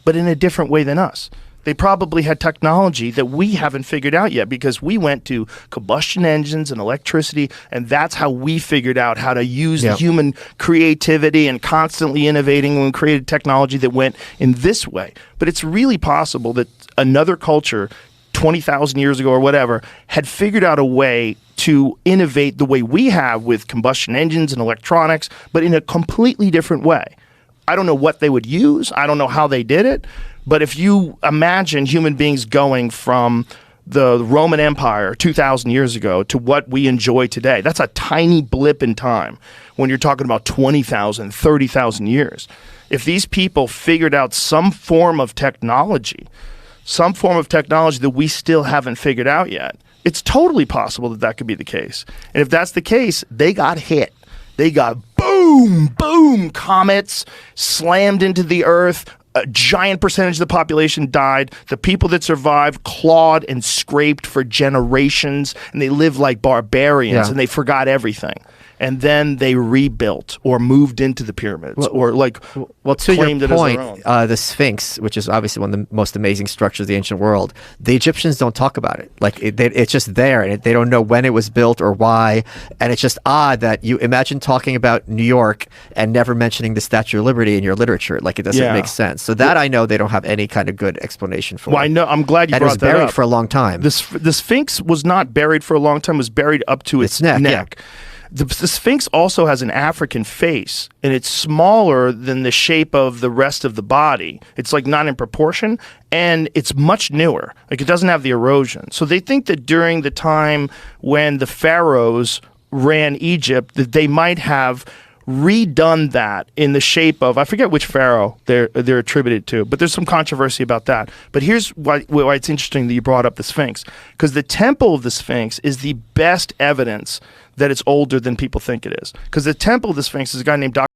but in a different way than us. They probably had technology that we haven't figured out yet, because we went to combustion engines and electricity, and that's how we figured out how to use the human creativity and constantly innovating when we created technology that went in this way. But it's really possible that another culture 20,000 years ago or whatever had figured out a way to innovate the way we have with combustion engines and electronics, but in a completely different way. I don't know what they would use. I don't know how they did it. But if you imagine human beings going from the Roman Empire 2,000 years ago to what we enjoy today, that's a tiny blip in time when you're talking about 20,000, 30,000 years. If these people figured out some form of technology that we still haven't figured out yet, it's totally possible that that could be the case. And if that's the case, they got hit. They got boom, boom, comets slammed into the earth. A giant percentage of the population died. The people that survived clawed and scraped for generations, and they lived like barbarians, and they forgot everything. And then they rebuilt or moved into the pyramids, or to claimed your it point, as their own. the Sphinx, which is obviously one of the most amazing structures of the ancient world, the Egyptians don't talk about it. Like it's just there, and they don't know when it was built or why. And it's just odd that you imagine talking about New York and never mentioning the Statue of Liberty in your literature. Like, it doesn't make sense. So that I know they don't have any kind of good explanation for. Well, I know. I'm glad you and brought that up. it was buried for a long time. The Sphinx was not buried for a long time. It was buried up to its neck. Yeah. The Sphinx also has an African face, and it's smaller than the shape of the rest of the body. It's like not in proportion, and it's much newer. Like, it doesn't have the erosion. So they think that during the time when the pharaohs ran Egypt, that they might have redone that in the shape of, I forget which pharaoh they're attributed to, but there's some controversy about that. But here's why it's interesting that you brought up the Sphinx, because the temple of the Sphinx is the best evidence that it's older than people think it is. Because the temple of the Sphinx is a guy named Dr.